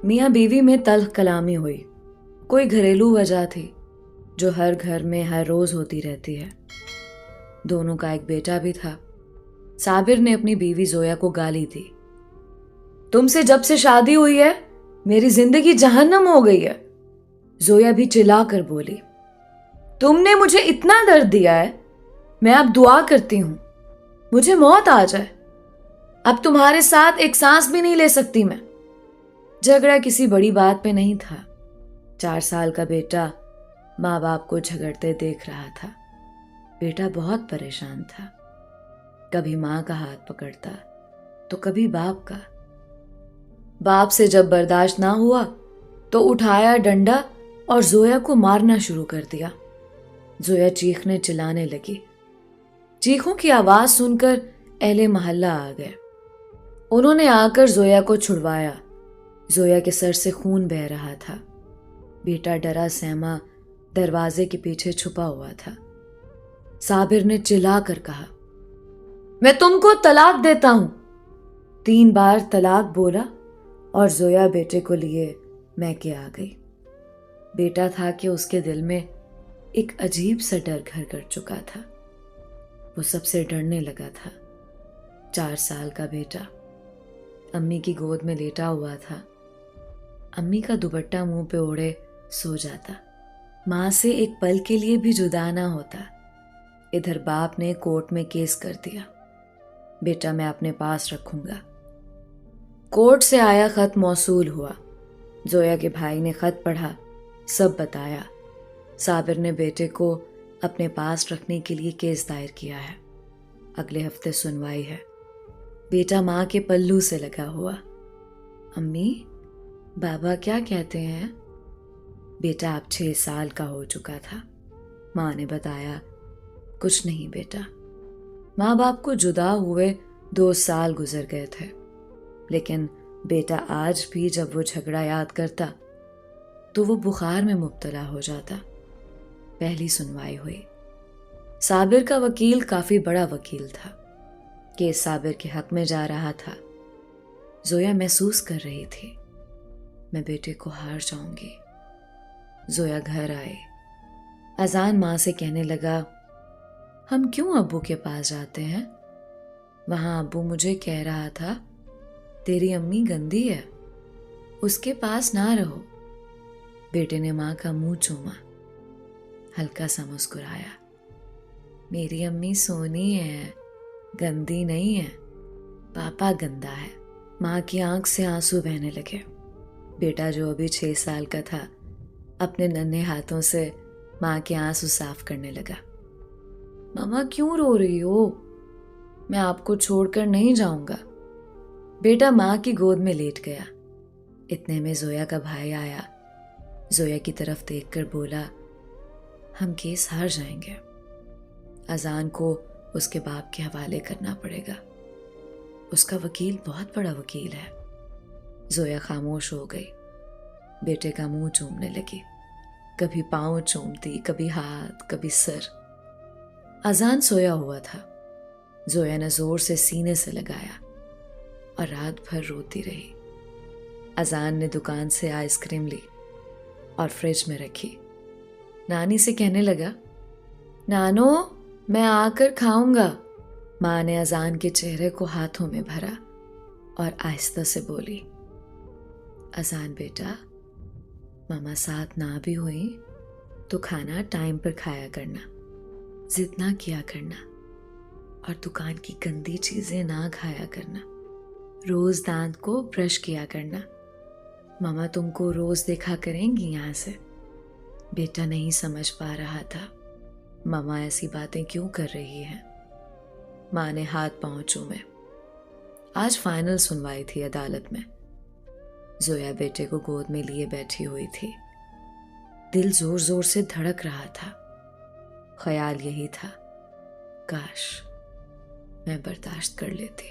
میاں بیوی میں تلخ کلامی ہوئی. کوئی گھریلو وجہ تھی جو ہر گھر میں ہر روز ہوتی رہتی ہے. دونوں کا ایک بیٹا بھی تھا. صابر نے اپنی بیوی زویا کو گالی دی. تم سے جب سے شادی ہوئی ہے میری زندگی جہنم ہو گئی ہے. زویا بھی چلا کر بولی. تم نے مجھے اتنا درد دیا ہے، میں اب دعا کرتی ہوں مجھے موت آ جائے. اب تمہارے ساتھ ایک سانس بھی نہیں لے سکتی میں. جھگڑا کسی بڑی بات پہ نہیں تھا. 4 سال کا بیٹا ماں باپ کو جھگڑتے دیکھ رہا تھا. بیٹا بہت پریشان تھا. کبھی ماں کا ہاتھ پکڑتا تو کبھی باپ کا. باپ سے جب برداشت نہ ہوا تو اٹھایا ڈنڈا اور زویا کو مارنا شروع کر دیا. زویا چیخنے چلانے لگی. چیخوں کی آواز سن کر اہل محلہ آ گئے. انہوں نے آ کر زویا کو چھڑوایا. زویا کے سر سے خون بہہ رہا تھا. بیٹا ڈرا سہما دروازے کے پیچھے چھپا ہوا تھا. صابر نے چلا کر کہا، میں تم کو طلاق دیتا ہوں. 3 بار طلاق بولا اور زویا بیٹے کو لیے میکے آ گئی. بیٹا تھا کہ اس کے دل میں ایک عجیب سا ڈر گھر کر چکا تھا. وہ سب سے ڈرنے لگا تھا. 4 سال کا بیٹا امی کی گود میں لیٹا ہوا تھا. امی کا دوپٹہ منہ پہ اوڑھے سو جاتا. ماں سے ایک پل کے لیے بھی جدا نہ ہوتا. ادھر باپ نے کورٹ میں کیس کر دیا. بیٹا میں اپنے پاس رکھوں گا. کورٹ سے آیا خط موصول ہوا. زویا کے بھائی نے خط پڑھا، سب بتایا. صابر نے بیٹے کو اپنے پاس رکھنے کے لیے کیس دائر کیا ہے. اگلے ہفتے سنوائی ہے. بیٹا ماں کے پلو سے لگا ہوا. امی بابا کیا کہتے ہیں؟ بیٹا اب 6 سال کا ہو چکا تھا. ماں نے بتایا، کچھ نہیں بیٹا. ماں باپ کو جدا ہوئے 2 سال گزر گئے تھے، لیکن بیٹا آج بھی جب وہ جھگڑا یاد کرتا تو وہ بخار میں مبتلا ہو جاتا. پہلی سنوائی ہوئی. صابر کا وکیل کافی بڑا وکیل تھا. کیس صابر کے حق میں جا رہا تھا. زویا محسوس کر رہی تھی میں بیٹے کو ہار جاؤں گی. زویا گھر آئی. اذان ماں سے کہنے لگا، ہم کیوں ابو کے پاس جاتے ہیں؟ وہاں ابو مجھے کہہ رہا تھا تیری امی گندی ہے، اس کے پاس نہ رہو. بیٹے نے ماں کا منہ چوما، ہلکا سا مسکرایا. میری امی سونی ہے، گندی نہیں ہے، پاپا گندا ہے. ماں کی آنکھ سے آنسو بہنے لگے. بیٹا جو ابھی 6 سال کا تھا اپنے ننھے ہاتھوں سے ماں کے آنسو صاف کرنے لگا. ماما کیوں رو رہی ہو؟ میں آپ کو چھوڑ کر نہیں جاؤں گا. بیٹا ماں کی گود میں لیٹ گیا. اتنے میں زویا کا بھائی آیا. زویا کی طرف دیکھ کر بولا، ہم کیس ہار جائیں گے. اذان کو اس کے باپ کے حوالے کرنا پڑے گا. اس کا وکیل بہت بڑا وکیل ہے. زویا خاموش ہو گئی. بیٹے کا منہ چومنے لگی. کبھی پاؤں چومتی، کبھی ہاتھ، کبھی سر. اذان سویا ہوا تھا. زویا نے زور سے سینے سے لگایا اور رات بھر روتی رہی. اذان نے دکان سے آئس کریم لی اور فریج میں رکھی. نانی سے کہنے لگا، نانو میں آ کر کھاؤں گا. ماں نے اذان کے چہرے کو ہاتھوں میں بھرا اور آہستہ سے بولی، اذان بیٹا، ماما ساتھ نہ بھی ہوئی تو کھانا ٹائم پر کھایا کرنا، ضد نہ کیا کرنا، اور دکان کی گندی چیزیں نہ کھایا کرنا. روز دانت کو برش کیا کرنا. ماما تم کو روز دیکھا کریں گی یہاں سے. بیٹا نہیں سمجھ پا رہا تھا ماما ایسی باتیں کیوں کر رہی ہے. ماں نے ہاتھ پاؤں چومے. آج فائنل سنوائی تھی عدالت میں. زویا بیٹے کو گود میں لیے بیٹھی ہوئی تھی. دل زور زور سے دھڑک رہا تھا. خیال یہی تھا، کاش میں برداشت کر لیتی،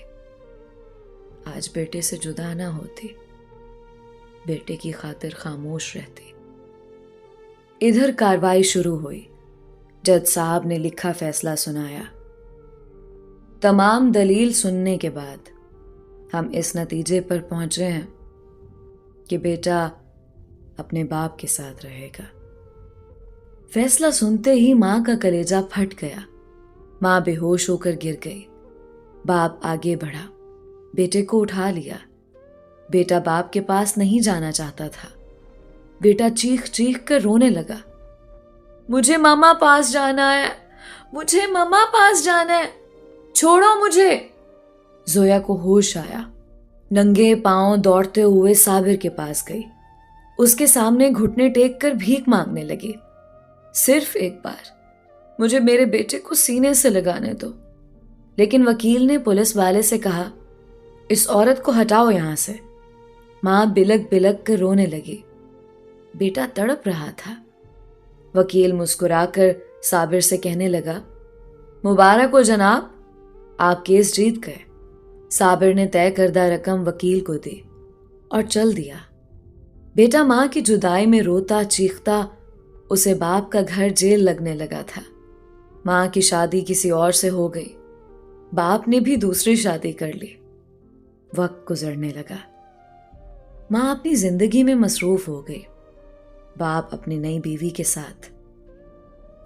آج بیٹے سے جدا نہ ہوتی، بیٹے کی خاطر خاموش رہتی. ادھر کارروائی شروع ہوئی. جج صاحب نے لکھا فیصلہ سنایا. تمام دلیل سننے کے بعد ہم اس نتیجے پر پہنچے ہیں کہ بیٹا اپنے باپ کے ساتھ رہے گا۔ فیصلہ سنتے ہی ماں کا کلیجہ پھٹ گیا۔ ماں بے ہوش ہو کر گر گئی۔ باپ آگے بڑھا، بیٹے کو اٹھا لیا۔ بیٹا باپ کے پاس نہیں جانا چاہتا تھا۔ بیٹا چیخ چیخ کر رونے لگا، مجھے ماما پاس جانا ہے، مجھے ماما پاس جانا ہے، چھوڑو مجھے۔ زویا کو ہوش آیا، ننگے پاؤں دوڑتے ہوئے صابر کے پاس گئی۔ اس کے سامنے گھٹنے ٹیک کر بھیک مانگنے لگی، صرف ایک بار مجھے میرے بیٹے کو سینے سے لگانے دو۔ لیکن وکیل نے پولیس والے سے کہا، اس عورت کو ہٹاؤ یہاں سے۔ ماں بلک بلک کر رونے لگی۔ بیٹا تڑپ رہا تھا۔ وکیل مسکرا کر صابر سے کہنے لگا، مبارک ہو جناب، آپ کیس جیت گئے۔ صابر نے طے کردہ رقم وکیل کو دی اور چل دیا۔ بیٹا ماں کی جدائی میں روتا چیختا، اسے باپ کا گھر جیل لگنے لگا تھا۔ ماں کی شادی کسی اور سے ہو گئی، باپ نے بھی دوسری شادی کر لی۔ وقت گزرنے لگا، ماں اپنی زندگی میں مصروف ہو گئی، باپ اپنی نئی بیوی کے ساتھ۔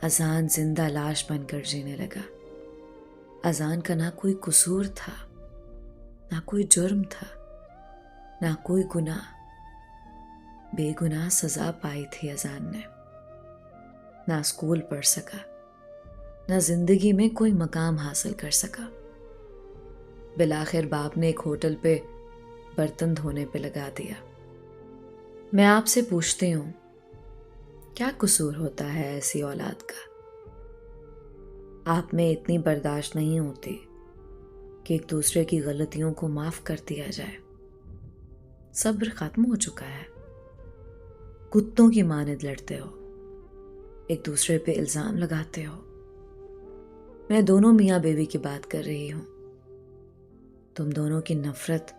اذان زندہ لاش بن کر جینے لگا۔ اذان کا نہ کوئی قصور تھا، نہ کوئی جرم تھا، نہ کوئی گناہ۔ بے گناہ سزا پائی تھی اذان نے۔ نہ اسکول پڑھ سکا، نہ زندگی میں کوئی مقام حاصل کر سکا۔ بالآخر باپ نے ایک ہوٹل پہ برتن دھونے پہ لگا دیا۔ میں آپ سے پوچھتی ہوں، کیا قصور ہوتا ہے ایسی اولاد کا؟ آپ میں اتنی برداشت نہیں ہوتی کہ ایک دوسرے کی غلطیوں کو معاف کر دیا جائے۔ صبر ختم ہو چکا ہے۔ کتوں کی مانند لڑتے ہو، ایک دوسرے پہ الزام لگاتے ہو۔ میں دونوں میاں بیوی کی بات کر رہی ہوں۔ تم دونوں کی نفرت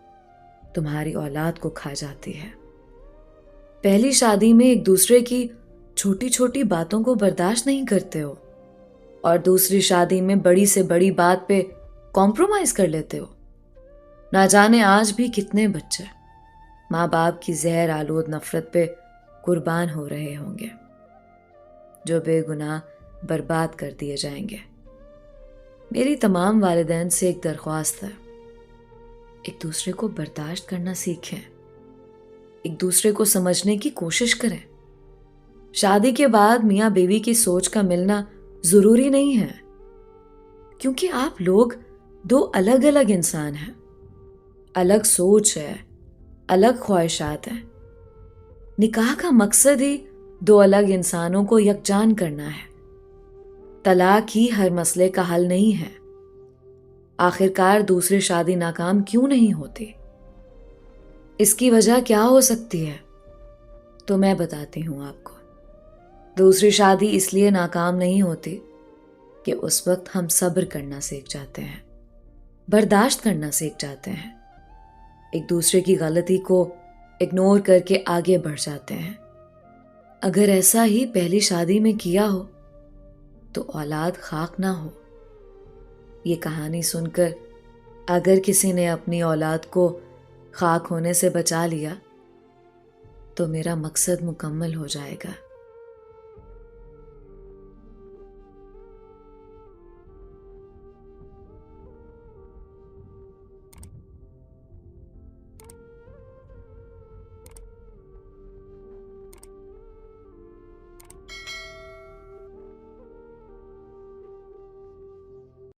تمہاری اولاد کو کھا جاتی ہے۔ پہلی شادی میں ایک دوسرے کی چھوٹی چھوٹی باتوں کو برداشت نہیں کرتے ہو، اور دوسری شادی میں بڑی سے بڑی بات پہ کمپرومائز کر لیتے ہو۔ نہ جانے آج بھی کتنے بچے ماں باپ کی زہر آلود نفرت پہ قربان ہو رہے ہوں گے، جو بے گناہ برباد کر دیے جائیں گے۔ میری تمام والدین سے ایک درخواست ہے، ایک دوسرے کو برداشت کرنا سیکھیں، ایک دوسرے کو سمجھنے کی کوشش کریں۔ شادی کے بعد میاں بیوی کی سوچ کا ملنا ضروری نہیں ہے، کیونکہ آپ لوگ دو الگ الگ انسان ہیں، الگ سوچ ہے، الگ خواہشات ہیں۔ نکاح کا مقصد ہی دو الگ انسانوں کو یکجان کرنا ہے۔ طلاق ہی ہر مسئلے کا حل نہیں ہے۔ آخرکار دوسری شادی ناکام کیوں نہیں ہوتی؟ اس کی وجہ کیا ہو سکتی ہے؟ تو میں بتاتی ہوں آپ کو۔ دوسری شادی اس لیے ناکام نہیں ہوتی کہ اس وقت ہم صبر کرنا سیکھ جاتے ہیں، برداشت کرنا سیکھ جاتے ہیں، ایک دوسرے کی غلطی کو اگنور کر کے آگے بڑھ جاتے ہیں۔ اگر ایسا ہی پہلی شادی میں کیا ہو تو اولاد خاک نہ ہو۔ یہ کہانی سن کر اگر کسی نے اپنی اولاد کو خاک ہونے سے بچا لیا تو میرا مقصد مکمل ہو جائے گا۔